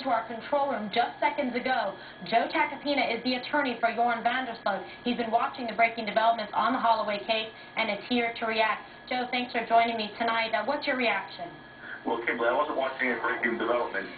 into our control room just seconds ago. Joe Tacopina is the attorney for Joran van der Sloot. He's been watching the breaking developments on the Holloway case and is here to react. Joe, thanks for joining me tonight. What's your reaction? Well, Kimberly, I wasn't watching a breaking development.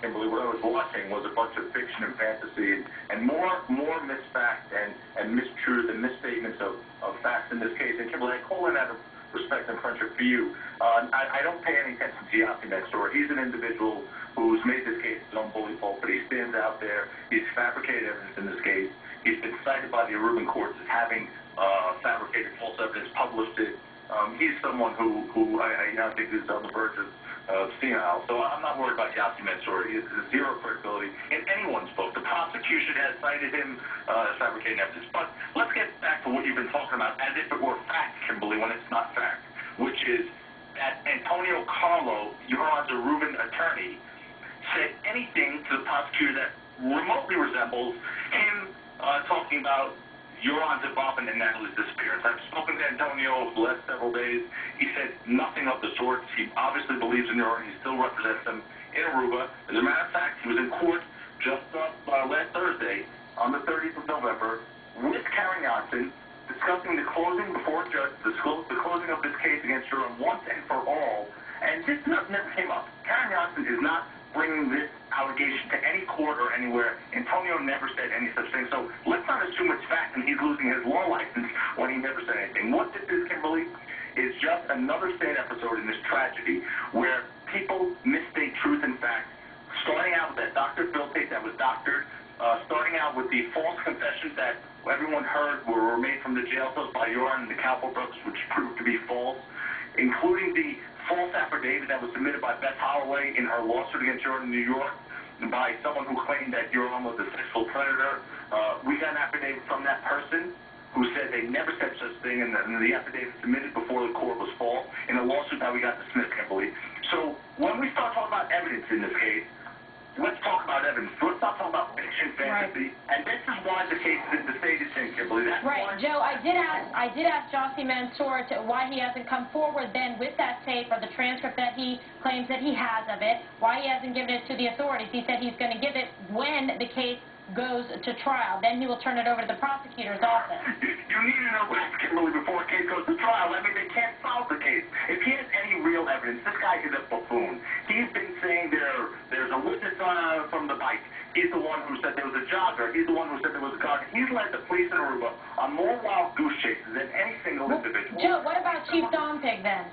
Kimberly, what I was watching was a bunch of fiction and fantasy and more misfact and mistruth and misstatements of facts in this case. And Kimberly, I call in out of respect and friendship for you. I don't pay any attention to Yossi next door. He's an individual who's made this case his own bully pulpit. He stands out there. He's fabricated evidence in this case. He's been cited by the Aruban courts as having fabricated false evidence, published it. He's someone who I now think is on the verge of senile. So I'm not worried about Yossi Mansour. He has zero credibility in anyone's book. The prosecution has cited him as fabricating evidence. But let's get back to what you've been talking about as if it were fact, Kimberly, when it's not fact, which is that Antonio Carlo, Joran's Aruban attorney, said anything to the prosecutor that remotely resembles him talking about Joran's involvement in Natalie's disappearance. I've spoken to Antonio over the last several days. He said nothing of the sort. He obviously believes in Joran. He still represents him in Aruba. As a matter of fact, he was in court just last Thursday on the 30th of November with Karen Janssen discussing the closing before a judge, the closing of this case against Joran once and for all. And this never came up. Karen Janssen is not bringing this allegation to any court or anywhere. Antonio never said any such thing. So let's not assume it's fact and he's losing his law license when he never said anything. What this is, Kimberly, is just another sad episode in this tragedy where people misstate truth and fact, starting out with that Dr. Phil tape that was doctored, starting out with the false confessions that everyone heard were made from the jail cells by Joran and the Calvo brothers, which proved to be false, including the false affidavit that was submitted by Beth Holloway in her lawsuit against Joran in New York by someone who claimed that Joran was a sexual predator. We got an affidavit from that person who said they never said such thing, and the affidavit submitted before the court was false in a lawsuit that we got dismissed, Kimberly. So when we start talking about evidence in this case, let's talk about evidence. Let's not talk about fiction, fantasy. Right. And this is why the case is in the state it's in, Kimberly. That's right, Joe. I did ask Yossi Mansour why he hasn't come forward then with that tape or the transcript that he claims that he has of it. Why he hasn't given it to the authorities. He said he's going to give it when the case goes to trial. Then he will turn it over to the prosecutor's office. You need an arrest, Kimberly, before a case goes to trial. I mean, they can't solve the case. If he has any real evidence, this guy is a buffoon. He's been saying there's a witness from the bike. He's the one who said there was a jogger. He's the one who said there was a car. He's led the police in Aruba on more wild goose chases than any single individual. Joe, what about Chief Dompig then?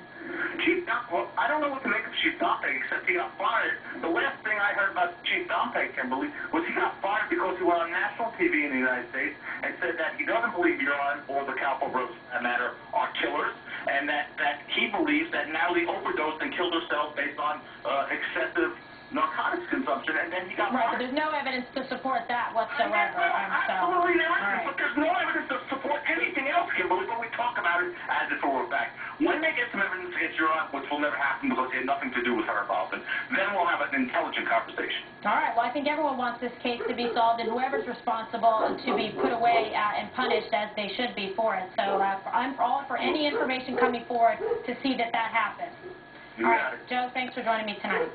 Chief Dompig, well, I don't know what to make of Chief Dompig except he got fired. The last thing I heard about Chief Dompig, Kimberly, was he got fired because he went on national TV in the United States and said that he doesn't believe Joran or the Calvo brothers, for that matter, are killers, and that he believes that Natalie overdosed and killed herself based on excessive narcotics consumption, and then he got right, fired. But there's no evidence to support that whatsoever. Absolutely there isn't, right. But there's no evidence to support anything else, Kimberly, but we talk about it as if it were a fact. When they get some evidence against Joran, which will never happen because it had nothing to do with her involvement, then we'll have an intelligent conversation. All right. Well, I think everyone wants this case to be solved, and whoever's responsible to be put away and punished as they should be for it. So I'm all for any information coming forward to see that happens. All right, Joe, thanks for joining me tonight.